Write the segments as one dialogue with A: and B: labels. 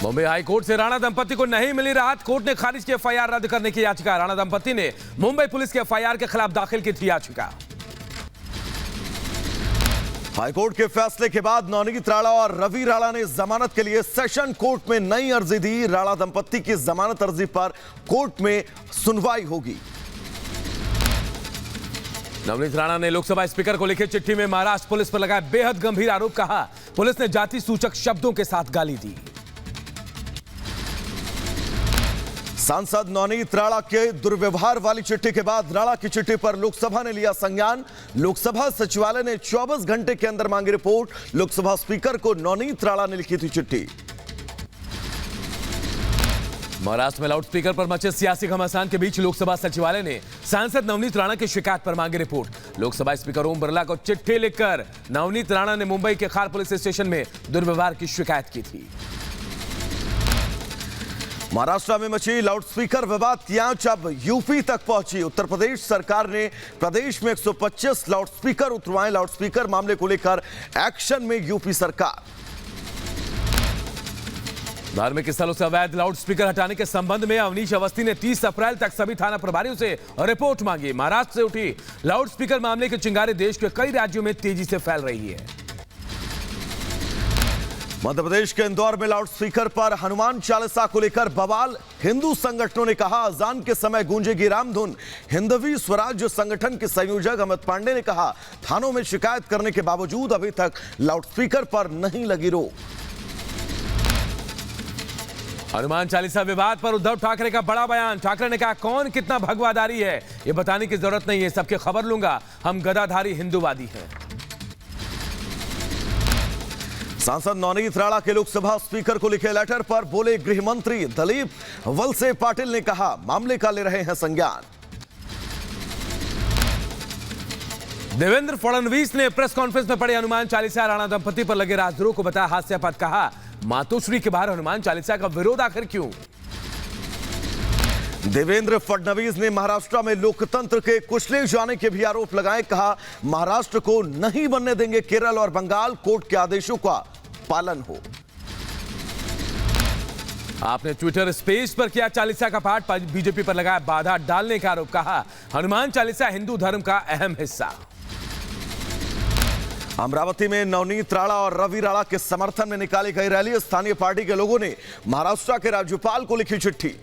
A: Mumbai high court से राणा दंपति को नहीं मिली राहत। कोर्ट ने खारिज की एफआईआर रद्द करने की याचिका। राणा दंपति ने मुंबई पुलिस की एफआईआर के खिलाफ दाखिल की थी याचिका।
B: हाईकोर्ट के फैसले के बाद नवनीत राणा और रवि राणा ने जमानत के लिए सेशन कोर्ट में नई अर्जी दी। राणा दंपति की जमानत अर्जी पर कोर्ट में सुनवाई होगी।
A: नवनीत राणा ने लोकसभा स्पीकर को लिखी चिट्ठी में महाराष्ट्र पुलिस पर लगाए बेहद गंभीर आरोप। कहा पुलिस ने जाति सूचक शब्दों के साथ गाली दी।
B: सांसद नवनीत राणा के दुर्व्यवहार वाली चिट्ठी के बाद राणा की चिट्ठी पर लोकसभा ने लिया संज्ञान। लोकसभा सचिवालय ने 24 घंटे के अंदर मांगी रिपोर्ट। लोकसभा स्पीकर को नवनीत राणा ने लिखी थी चिट्ठी।
A: महाराष्ट्र में लाउडस्पीकर पर मचे सियासी घमासान के बीच लोकसभा सचिवालय ने सांसद नवनीत राणा की शिकायत पर मांगी रिपोर्ट। लोकसभा स्पीकर ओम बिरला को चिट्ठी लिखकर नवनीत राणा ने मुंबई के खार पुलिस स्टेशन में दुर्व्यवहार की शिकायत की थी।
B: महाराष्ट्र में मची लाउडस्पीकर विवाद की आंच अब यूपी तक पहुंची। उत्तर प्रदेश सरकार ने प्रदेश में 125 लाउडस्पीकर उतरवाए। लाउडस्पीकर मामले को लेकर एक्शन में यूपी सरकार।
A: धार्मिक स्थलों से अवैध लाउडस्पीकर हटाने के संबंध में अवनीश अवस्थी ने 30 अप्रैल तक सभी थाना प्रभारियों से रिपोर्ट मांगी। महाराष्ट्र से उठी लाउडस्पीकर मामले की चिंगारी देश के कई राज्यों में तेजी से फैल रही है।
B: मध्य प्रदेश के इंदौर में लाउडस्पीकर पर हनुमान चालीसा को लेकर बवाल। हिंदू संगठनों ने कहा अजान के समय गूंजेगी रामधुन। हिंदवी स्वराज संगठन के संयोजक अमित पांडे ने कहा थानों में शिकायत करने के बावजूद अभी तक लाउडस्पीकर पर नहीं लगी रोक।
A: हनुमान चालीसा विवाद पर उद्धव ठाकरे का बड़ा बयान। ठाकरे ने कहा कौन कितना भगवाधारी है ये बताने की जरूरत नहीं है, सबकी खबर लूंगा, हम गदाधारी हिंदूवादी हैं।
B: सांसद नवनीत राणा के लोकसभा स्पीकर को लिखे लेटर पर बोले गृह मंत्री दिलीप वलसे पाटिल ने कहा मामले का ले रहे हैं संज्ञान।
A: देवेंद्र फडणवीस ने प्रेस कॉन्फ्रेंस में पढ़े हनुमान चालीसा। राणा दंपति पर लगे राजद्रोह को बताया हास्यास्पद। कहा मातोश्री के बाहर हनुमान चालीसा का विरोध आखिर क्यों।
B: देवेंद्र फडणवीस ने महाराष्ट्र में लोकतंत्र के कुचले जाने के भी आरोप लगाए। कहा महाराष्ट्र को नहीं बनने देंगे केरल और बंगाल, कोर्ट के आदेशों का पालन हो।
A: आपने ट्विटर स्पेस पर किया चालीसा का पाठ। बीजेपी पर लगाया बाधा डालने का आरोप। कहा हनुमान चालीसा हिंदू धर्म का अहम हिस्सा।
B: अमरावती में नवनीत राणा और रवि राणा के समर्थन में निकाली गई रैली। स्थानीय पार्टी के लोगों ने महाराष्ट्र के राज्यपाल को लिखी चिट्ठी।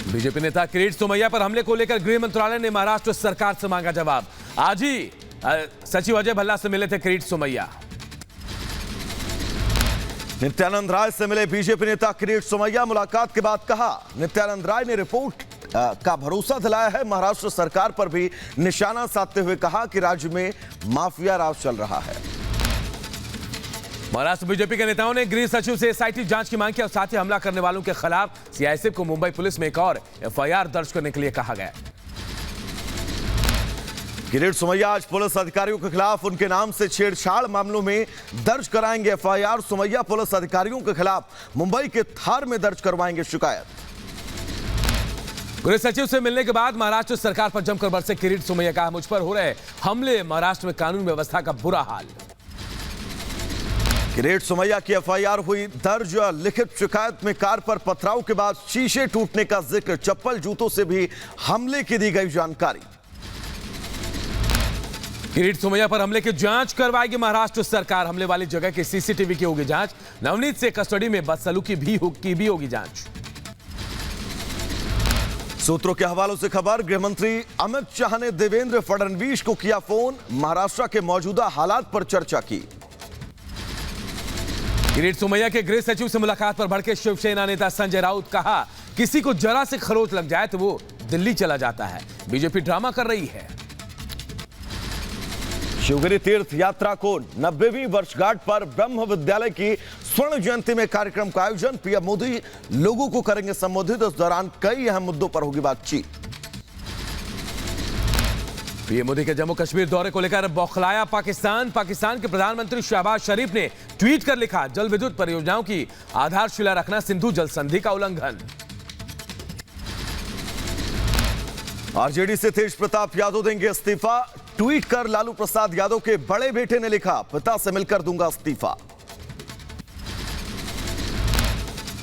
A: बीजेपी नेता किरीट सोमैया पर हमले को लेकर गृह मंत्रालय ने महाराष्ट्र सरकार से मांगा जवाब। आज ही सचिव अजय भल्ला से मिले थे किरीट सोमैया।
B: नित्यानंद राय से मिले बीजेपी नेता किरीट सोमैया। मुलाकात के बाद कहा नित्यानंद राय ने रिपोर्ट का भरोसा दिलाया है। महाराष्ट्र सरकार पर भी निशाना साधते हुए कहा कि राज्य में माफिया राज चल रहा है।
A: महाराष्ट्र बीजेपी के नेताओं ने गृह सचिव से एसआईटी जांच की मांग की और साथ ही हमला करने वालों के खिलाफ सीआईएसएफ को मुंबई पुलिस में एक और एफआईआर दर्ज करने के लिए कहा गया।
B: किरीट सोमैया आज पुलिस अधिकारियों के खिलाफ उनके नाम से छेड़छाड़ मामलों में दर्ज कराएंगे एफआईआर। सोमैया पुलिस अधिकारियों के खिलाफ मुंबई के थार में दर्ज करवाएंगे शिकायत।
A: गृह सचिव से मिलने के बाद महाराष्ट्र सरकार पर जमकर बरसे किरीट सोमैया। कहा मुझ पर हो रहे हमले, महाराष्ट्र में कानून व्यवस्था का बुरा हाल।
B: किरीट सोमैया की एफआईआर हुई दर्ज। लिखित शिकायत में कार पर पथराव के बाद शीशे टूटने का जिक्र। चप्पल जूतों से भी हमले की दी गई जानकारी।
A: किरीट सोमैया पर हमले की जांच करवाएगी महाराष्ट्र सरकार। हमले वाली जगह की सीसीटीवी की होगी जांच। नवनीत से कस्टडी में बदसलूकी भी होगी जांच।
B: सूत्रों के हवालों से खबर। गृहमंत्री अमित शाह ने देवेंद्र फडणवीस को किया फोन। महाराष्ट्र के मौजूदा हालात पर चर्चा की।
A: किरीट सोमैया के गृह सचिव से मुलाकात पर भड़के शिवसेना नेता संजय राउत। कहा किसी को जरा से खरोच लग जाए तो वो दिल्ली चला जाता है, बीजेपी ड्रामा कर रही है।
B: शिवगिरी तीर्थ यात्रा को 90वीं वर्षगांठ पर ब्रह्म विद्यालय की स्वर्ण जयंती में कार्यक्रम का आयोजन। पीएम मोदी लोगों को करेंगे संबोधित। इस दौरान कई अहम मुद्दों पर होगी बातचीत।
A: पीएम मोदी के जम्मू कश्मीर दौरे को लेकर बौखलाया पाकिस्तान। पाकिस्तान के प्रधानमंत्री शहबाज शरीफ ने ट्वीट कर लिखा जल विद्युत परियोजनाओं की आधारशिला रखना सिंधु जल संधि का उल्लंघन।
B: आरजेडी से तेज प्रताप यादव देंगे इस्तीफा। ट्वीट कर लालू प्रसाद यादव के बड़े बेटे ने लिखा पिता से मिलकर दूंगा इस्तीफा।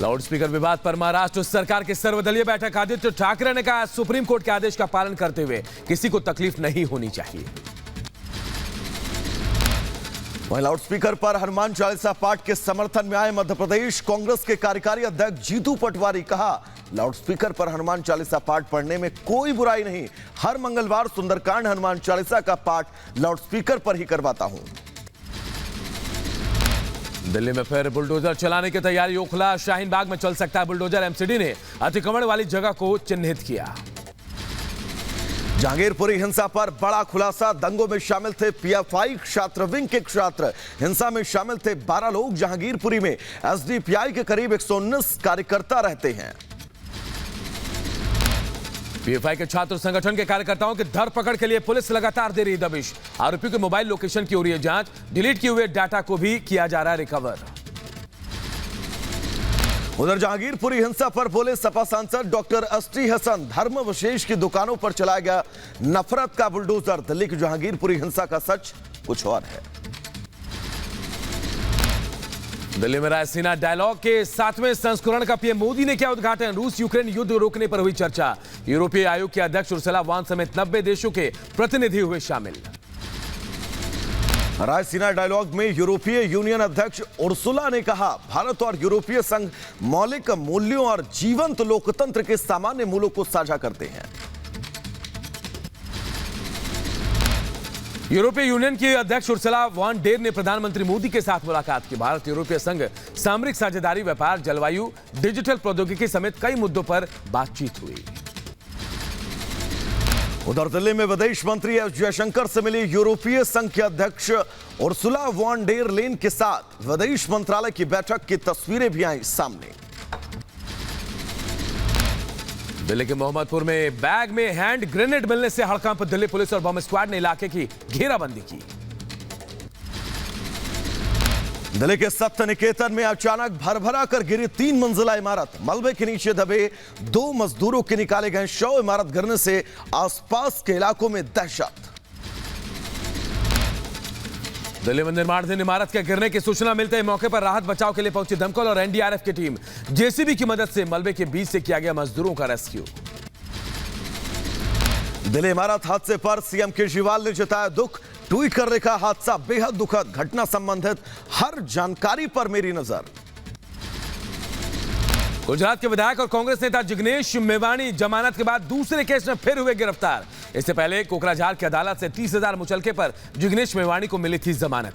A: लाउडस्पीकर विवाद पर महाराष्ट्र सरकार की सर्वदलीय बैठक। आदित्य ठाकरे ने कहा सुप्रीम कोर्ट के आदेश का पालन करते हुए किसी को तकलीफ नहीं होनी चाहिए।
B: वहीं लाउडस्पीकर पर हनुमान चालीसा पाठ के समर्थन में आए मध्य प्रदेश कांग्रेस के कार्यकारी अध्यक्ष जीतू पटवारी। कहा लाउडस्पीकर पर हनुमान चालीसा पाठ पढ़ने में कोई बुराई नहीं। हर मंगलवार सुंदरकांड हनुमान चालीसा का पाठ लाउडस्पीकर पर ही करवाता हूं।
A: दिल्ली में फिर बुलडोजर चलाने की तैयारी। ओखला शाहीन बाग में चल सकता है बुलडोजर। एमसीडी ने अतिक्रमण वाली जगह को चिन्हित किया।
B: जहांगीरपुरी हिंसा पर बड़ा खुलासा। दंगों में शामिल थे पीएफआई छात्र विंग के छात्र। हिंसा में शामिल थे 12 लोग। जहांगीरपुरी में एसडीपीआई के करीब 119 कार्यकर्ता रहते हैं।
A: पीएफआई के छात्र संगठन के कार्यकर्ताओं की धरपकड़ के लिए पुलिस लगातार दे रही दबिश। आरोपियों के मोबाइल लोकेशन की हो रही है जांच। डिलीट किए हुए डाटा को भी किया जा रहा है रिकवर।
B: उधर जहांगीरपुरी हिंसा पर बोले सपा सांसद डॉक्टर एसटी हसन। धर्म विशेष की दुकानों पर चलाया गया नफरत का बुलडोजर। दिल्ली की जहांगीरपुरी हिंसा का सच कुछ और है।
A: दिल्ली में रायसीना डायलॉग के 7वें संस्करण का पीएम मोदी ने किया उद्घाटन। रूस यूक्रेन युद्ध रोकने पर हुई चर्चा। यूरोपीय आयोग के अध्यक्ष उर्सुला वॉन समेत 90 देशों के प्रतिनिधि हुए शामिल।
B: रायसीना डायलॉग में यूरोपीय यूनियन अध्यक्ष उर्सुला ने कहा भारत और यूरोपीय संघ मौलिक मूल्यों और जीवंत लोकतंत्र के सामान्य मूल्यों को साझा करते हैं।
A: यूरोपीय यूनियन की अध्यक्ष उर्सुला वॉन डेर ने प्रधानमंत्री मोदी के साथ मुलाकात की। भारत यूरोपीय संघ सामरिक साझेदारी, व्यापार, जलवायु, डिजिटल प्रौद्योगिकी समेत कई मुद्दों पर बातचीत हुई।
B: उधर दिल्ली में विदेश मंत्री एस जयशंकर से मिली यूरोपीय संघ के अध्यक्ष उर्सुला वॉन डेर लेन के साथ विदेश मंत्रालय की बैठक की तस्वीरें भी आई सामने।
A: दिल्ली के मोहम्मदपुर में बैग में हैंड ग्रेनेड मिलने से हड़कंप। दिल्ली पुलिस और बम स्क्वाड ने इलाके की घेराबंदी की।
B: दिल्ली के सत्य निकेतन में अचानक भरभरा कर गिरी 3 मंजिला इमारत। मलबे के नीचे दबे 2 मजदूरों के निकाले गए शव। इमारत गिरने से आसपास के इलाकों में दहशत।
A: दिल्ली में निर्माणाधीन इमारत के गिरने की सूचना मिलते ही मौके पर राहत बचाव के लिए पहुंची दमकल और एनडीआरएफ की टीम। जेसीबी की मदद से मलबे के बीच से किया गया मजदूरों का रेस्क्यू।
B: दिल्ली इमारत हादसे पर सीएम केजरीवाल ने जताया दुख। ट्वीट कर लिखा हादसा बेहद दुखद। घटना संबंधित हर जानकारी पर मेरी नजर।
A: गुजरात के विधायक और कांग्रेस नेता जिग्नेश मेवाणी जमानत के बाद दूसरे केस में फिर हुए गिरफ्तार। इससे पहले कोकराझार की अदालत से 30,000 मुचलके पर जिग्नेश मेवाणी को मिली थी जमानत।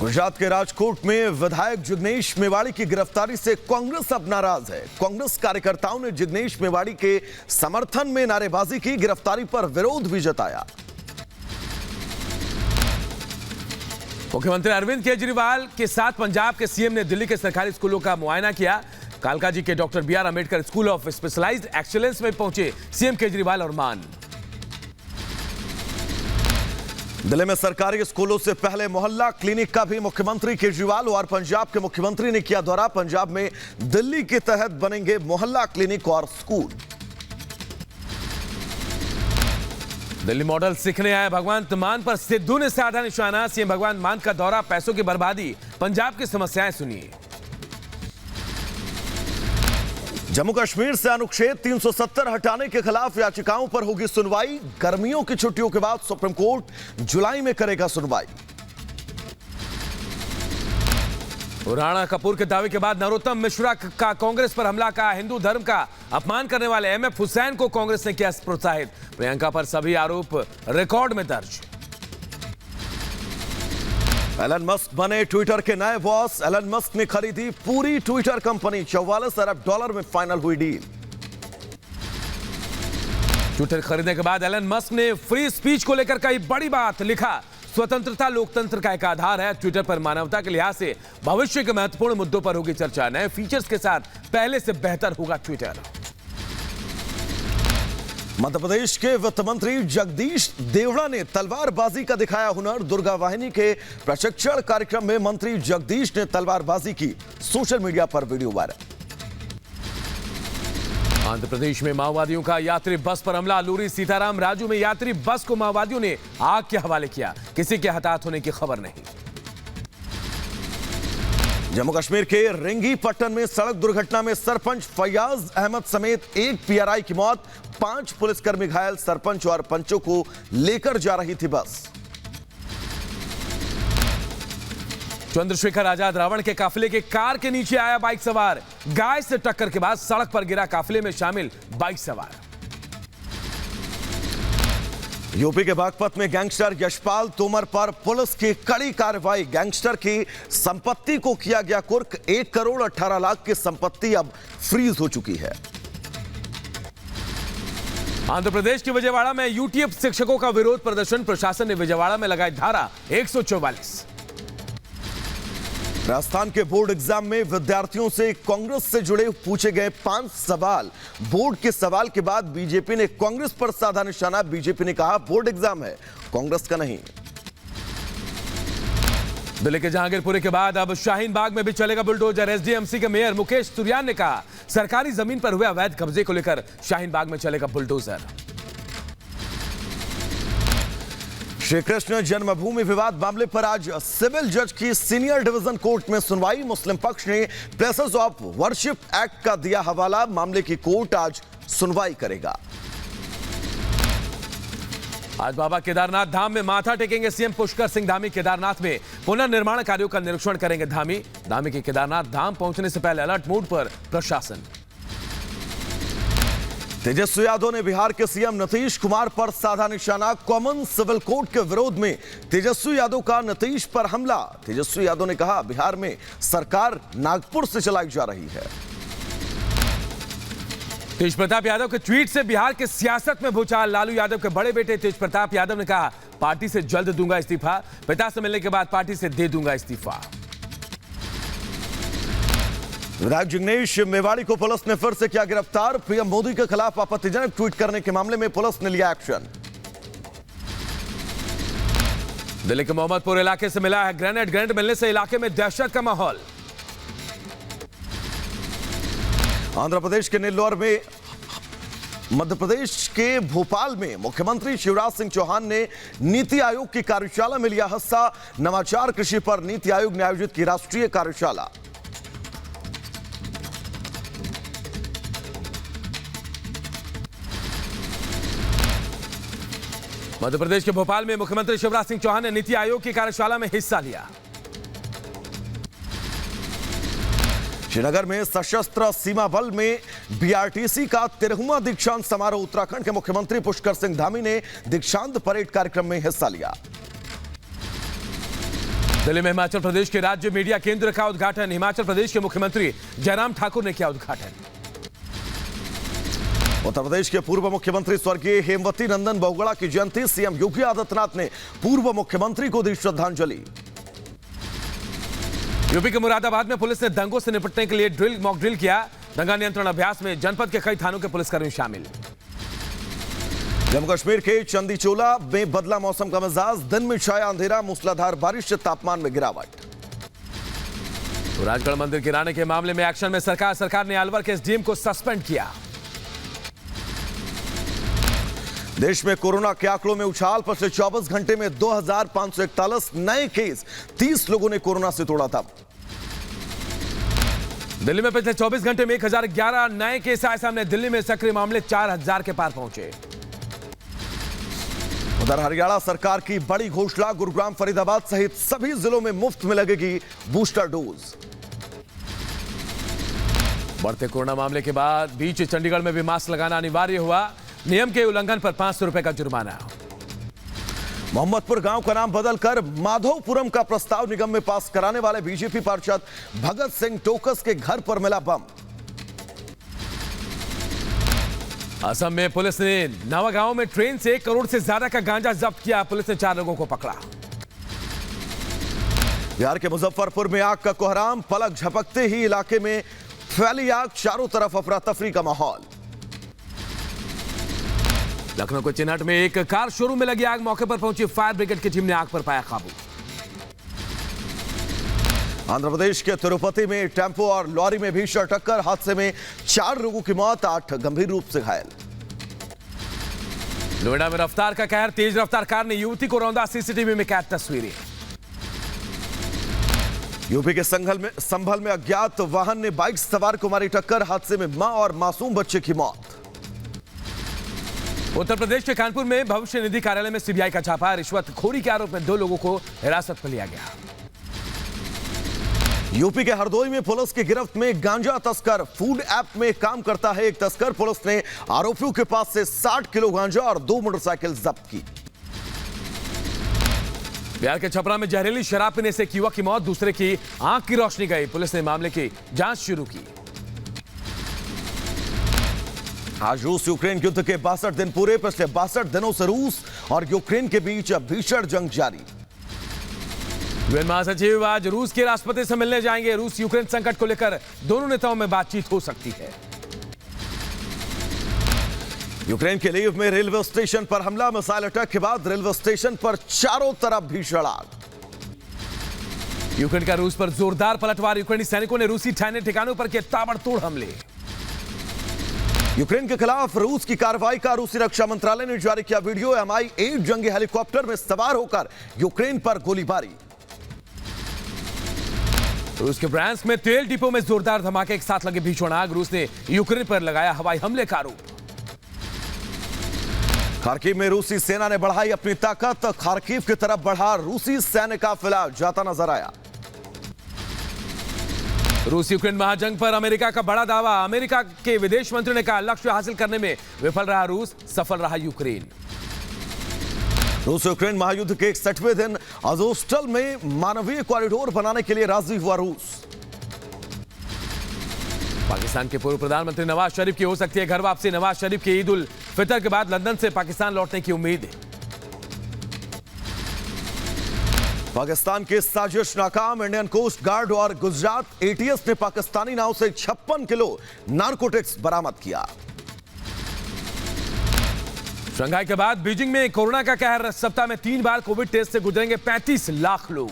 B: गुजरात के राजकोट में विधायक जिग्नेश मेवाणी की गिरफ्तारी से कांग्रेस अब नाराज है। कांग्रेस कार्यकर्ताओं ने जिग्नेश मेवाणी के समर्थन में नारेबाजी की। गिरफ्तारी पर विरोध भी जताया।
A: मुख्यमंत्री अरविंद केजरीवाल के साथ पंजाब के सीएम ने दिल्ली के सरकारी स्कूलों का मुआयना किया। कालकाजी के doctor BR Ambedkar school of specialised excellence में पहुंचे सीएम केजरीवाल और मान।
B: दिल्ली में सरकारी स्कूलों से पहले मोहल्ला क्लिनिक का भी मुख्यमंत्री केजरीवाल और पंजाब के मुख्यमंत्री ने किया दौरा। पंजाब में दिल्ली के तहत बनेंगे मोहल्ला क्लिनिक और स्कूल।
A: दिल्ली मॉडल सीखने आए भगवंत मान पर सिद्धू ने साधा निशाना। सीएम भगवंत मान का दौरा, पैसों की बर्बादी, पंजाब की समस्याएं सुनिए।
B: जम्मू कश्मीर से अनुच्छेद 370 हटाने के खिलाफ याचिकाओं पर होगी सुनवाई। गर्मियों की छुट्टियों के बाद सुप्रीम कोर्ट जुलाई में करेगा सुनवाई।
A: राणा कपूर के दावे के बाद नरोत्तम मिश्रा का कांग्रेस पर हमला। का हिंदू धर्म का अपमान करने वाले एमएफ हुसैन को कांग्रेस ने किया प्रोत्साहित। प्रियंका पर सभी आरोप रिकॉर्ड में दर्ज।
B: एलन मस्क बने ट्विटर के नए बॉस। एलन मस्क ने खरीदी पूरी ट्विटर कंपनी। $44 अरब में फाइनल हुई डील।
A: ट्विटर खरीदने के बाद एलन मस्क ने फ्री स्पीच को लेकर कही बड़ी बात। लिखा स्वतंत्रता लोकतंत्र का एक आधार है। ट्विटर पर मानवता के लिहाज से भविष्य के महत्वपूर्ण मुद्दों पर होगी चर्चा। नए फीचर्स के साथ पहले से बेहतर होगा ट्विटर।
B: मध्य प्रदेश के वित्त मंत्री जगदीश देवड़ा ने तलवारबाजी का दिखाया हुनर। दुर्गा वाहिनी के प्रशिक्षण कार्यक्रम में मंत्री जगदीश ने तलवारबाजी की। सोशल मीडिया पर वीडियो वायरल।
A: आंध्र प्रदेश में माओवादियों का यात्री बस पर हमला। लूरी सीताराम राजू में यात्री बस को माओवादियों ने आग के हवाले किया। किसी के हताहत होने की खबर नहीं।
B: जम्मू कश्मीर के रेंगी पट्टन में सड़क दुर्घटना में सरपंच फैयाज अहमद समेत एक पीआरआई की मौत, 5 पुलिसकर्मी घायल। सरपंच और पंचों को लेकर जा रही थी बस।
A: चंद्रशेखर आजाद रावण के काफिले के कार के नीचे आया बाइक सवार, गाय से टक्कर के बाद सड़क पर गिरा काफिले में शामिल बाइक सवार।
B: यूपी के बागपत में गैंगस्टर यशपाल तोमर पर पुलिस की कड़ी कार्रवाई। गैंगस्टर की संपत्ति को किया गया कुर्क, 1 करोड़ 18 लाख की संपत्ति अब फ्रीज हो चुकी है।
A: आंध्र प्रदेश के विजयवाड़ा में यूटीएफ शिक्षकों का विरोध प्रदर्शन, प्रशासन ने विजयवाड़ा में लगाई धारा 144।
B: राजस्थान के बोर्ड एग्जाम में विद्यार्थियों से कांग्रेस से जुड़े पूछे गए 5 सवाल। बोर्ड के सवाल के बाद बीजेपी ने कांग्रेस पर साधा निशाना। बीजेपी ने कहा बोर्ड एग्जाम है, कांग्रेस का नहीं।
A: दिल्ली के जहांगीरपुरी के बाद अब शाहीन बाग में भी चलेगा बुलडोजर। एसडीएमसी के मेयर मुकेश तुरियान ने कहा सरकारी जमीन पर हुए अवैध कब्जे को लेकर शाहीन बाग में चलेगा बुलडोजर।
B: श्री कृष्ण जन्मभूमि विवाद मामले पर आज सिविल जज की सीनियर डिवीजन कोर्ट में सुनवाई। मुस्लिम पक्ष ने प्लेसेस ऑफ वर्शिप एक्ट का दिया हवाला। मामले की कोर्ट आज सुनवाई करेगा।
A: आज बाबा केदारनाथ धाम में माथा टेकेंगे सीएम पुष्कर सिंह धामी। केदारनाथ में पुनर्निर्माण कार्यों का निरीक्षण करेंगे धामी। धामी के केदारनाथ धाम पहुंचने से पहले अलर्ट मोड पर प्रशासन।
B: तेजस्वी यादव ने बिहार के सीएम नीतीश कुमार पर साधा निशाना। कॉमन सिविल कोड के विरोध में तेजस्वी यादव का नीतीश पर हमला। तेजस्वी यादव ने कहा बिहार में सरकार नागपुर से चलाई जा रही है।
A: तेज प्रताप यादव के ट्वीट से बिहार के सियासत में भूचाल। लालू यादव के बड़े बेटे तेज प्रताप यादव ने कहा पार्टी से जल्द दूंगा इस्तीफा, पिता से मिलने के बाद पार्टी से दे दूंगा इस्तीफा।
B: विधायक जिग्नेश मेवाड़ी को पुलिस ने फिर से किया गिरफ्तार। पीएम मोदी के खिलाफ आपत्तिजनक ट्वीट करने के मामले में पुलिस ने लिया एक्शन।
A: दिल्ली के मोहम्मदपुर इलाके से मिला है ग्रेनेड मिलने से इलाके में दहशत का माहौल।
B: आंध्र प्रदेश के नेल्लोर में, मध्य प्रदेश के भोपाल में मुख्यमंत्री शिवराज सिंह चौहान ने नीति आयोग की कार्यशाला में लिया हिस्सा। नवाचार कृषि पर नीति आयोग ने आयोजित की राष्ट्रीय कार्यशाला।
A: मध्य प्रदेश के भोपाल में मुख्यमंत्री शिवराज सिंह चौहान ने नीति आयोग की कार्यशाला में हिस्सा लिया।
B: श्रीनगर में सशस्त्र सीमा बल में बीआरटीसी का 13वां दीक्षांत समारोह। उत्तराखंड के मुख्यमंत्री पुष्कर सिंह धामी ने दीक्षांत परेड कार्यक्रम में हिस्सा लिया।
A: दिल्ली में हिमाचल प्रदेश के राज्य मीडिया केंद्र का उद्घाटन। हिमाचल प्रदेश के मुख्यमंत्री जयराम ठाकुर ने किया उद्घाटन।
B: उत्तर प्रदेश के पूर्व मुख्यमंत्री स्वर्गीय हेमवती नंदन बहुगुणा की जयंती। सीएम योगी आदित्यनाथ ने पूर्व मुख्यमंत्री को दी श्रद्धांजलि।
A: यूपी के मुरादाबाद में पुलिस ने दंगों से निपटने के लिए मॉक ड्रिल किया। दंगा नियंत्रण अभ्यास में जनपद के कई थानों के पुलिसकर्मी शामिल।
B: जम्मू कश्मीर के चंदीचोला में बदला मौसम का मिजाज। दिन में छाया अंधेरा, मूसलाधार बारिश से तापमान में गिरावट।
A: राजगढ़ मंदिर गिराने के मामले में एक्शन में सरकार ने अलवर के एसडीएम को सस्पेंड किया।
B: देश में कोरोना के आंकड़ों में उछाल। पिछले 24 घंटे में 2541 नए केस, 30 लोगों ने कोरोना से तोड़ा था।
A: दिल्ली में पिछले 24 घंटे में 1011 नए केस आए सामने। दिल्ली में सक्रिय मामले 4000 के पार पहुंचे।
B: उधर हरियाणा सरकार की बड़ी घोषणा। गुरुग्राम, फरीदाबाद सहित सभी जिलों में मुफ्त में लगेगी बूस्टर डोज।
A: बढ़ते कोरोना मामले के बाद बीच चंडीगढ़ में भी मास्क लगाना अनिवार्य हुआ। नियम के उल्लंघन पर 500 रुपए का जुर्माना।
B: मोहम्मदपुर गांव का नाम बदलकर माधवपुरम का प्रस्ताव निगम में पास कराने वाले बीजेपी पार्षद भगत सिंह टोकस के घर पर मिला बम।
A: असम में पुलिस ने नवागांव में ट्रेन से 1 करोड़ से ज्यादा का गांजा जब्त किया। पुलिस ने 4 लोगों को पकड़ा।
B: बिहार के मुजफ्फरपुर में आग का कोहराम। पलक झपकते ही इलाके में फैली आग, चारों तरफ अफरा तफरी का माहौल।
A: लखनऊ के चिन्हट में एक कार शोरूम में लगी आग। मौके पर पहुंची फायर ब्रिगेड की टीम ने आग पर पाया काबू।
B: आंध्र प्रदेश के तिरुपति में टेंपो और लॉरी में भीषण टक्कर। हादसे में 4 लोगों की मौत, 8 गंभीर रूप से घायल।
A: नोएडा में रफ्तार का कहर। तेज रफ्तार कार ने युवती को रौंदा। सीसीटीवी में कैद तस्वीरें।
B: यूपी के संभल में अज्ञात वाहन ने बाइक सवार को मारी टक्कर। हादसे में मां और मासूम बच्चे की मौत।
A: उत्तर प्रदेश के कानपुर में भविष्य निधि कार्यालय में सीबीआई का छापा। रिश्वतखोरी के आरोप में 2 लोगों को हिरासत में लिया गया।
B: यूपी के हरदोई में पुलिस की गिरफ्त में गांजा तस्कर। फूड ऐप में काम करता है एक तस्कर। पुलिस ने आरोपियों के पास से 60 किलो गांजा और 2 मोटरसाइकिल जब्त की।
A: बिहार के छपरा में जहरीली शराब पीने से एक युवक की मौत, दूसरे की आंख की रोशनी गई। पुलिस ने मामले की जांच शुरू की।
B: आज रूस यूक्रेन युद्ध के 62 दिन पूरे। पिछले 62 दिनों से रूस और यूक्रेन के बीच भीषण जंग जारी।
A: यूएन महासचिव आज रूस के राष्ट्रपति से मिलने जाएंगे। रूस यूक्रेन संकट को लेकर दोनों नेताओं में बातचीत हो सकती है।
B: यूक्रेन के लीव में रेलवे स्टेशन पर हमला। मिसाइल अटैक के बाद रेलवे स्टेशन पर चारों तरफ भीषण आग।
A: यूक्रेन का रूस पर जोरदार पलटवार। यूक्रेनी सैनिकों ने रूसी सैन्य ठिकानों पर किए ताबड़तोड़ हमले।
B: यूक्रेन के खिलाफ रूस की कार्रवाई का रूसी रक्षा मंत्रालय ने जारी किया वीडियो। MI-8 जंगी हेलीकॉप्टर में सवार होकर यूक्रेन पर गोलीबारी।
A: रूस के ब्रांस्क में तेल डिपो में जोरदार धमाके, एक साथ लगे भीषण आग। रूस ने यूक्रेन पर लगाया हवाई हमले का आरोप।
B: खार्किव में रूसी सेना ने बढ़ाई अपनी ताकत। खार्किव की तरफ बढ़ा रूसी सैन्य काफिला जाता नजर आया।
A: रूस यूक्रेन महाजंग पर अमेरिका का बड़ा दावा। अमेरिका के विदेश मंत्री ने कहा लक्ष्य हासिल करने में विफल रहा रूस, सफल रहा यूक्रेन।
B: रूस यूक्रेन महायुद्ध के 61वें दिन अज़ोवस्टल में मानवीय कॉरिडोर बनाने के लिए राजी हुआ रूस।
A: पाकिस्तान के पूर्व प्रधानमंत्री नवाज शरीफ की हो सकती है घर वापसी। नवाज शरीफ के ईद उल फितर के बाद लंदन से पाकिस्तान लौटने की उम्मीद है।
B: पाकिस्तान की साजिश नाकाम। इंडियन कोस्ट गार्ड और गुजरात ATS ने पाकिस्तानी नाव से 56 किलो नारकोटिक्स बरामद किया।
A: शंघाई के बाद बीजिंग में कोरोना का कहर। सप्ताह में 3 बार कोविड टेस्ट से गुजरेंगे 35 लाख लोग।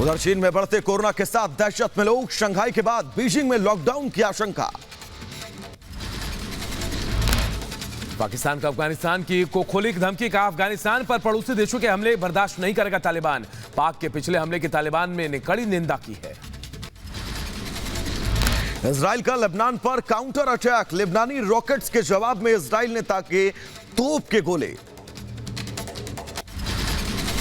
B: उधर चीन में बढ़ते कोरोना के साथ दहशत में लोग। शंघाई के बाद बीजिंग में लॉकडाउन की आशंका।
A: पाकिस्तान का अफगानिस्तान की को खोली धमकी का। अफगानिस्तान पर पड़ोसी देशों के हमले बर्दाश्त नहीं करेगा तालिबान। पाक के पिछले हमले की तालिबान ने कड़ी निंदा की है।
B: इजराइल का लेबनान पर काउंटर अटैक। लेबनानी रॉकेट्स के जवाब में इजराइल ने ताके तोप के गोले।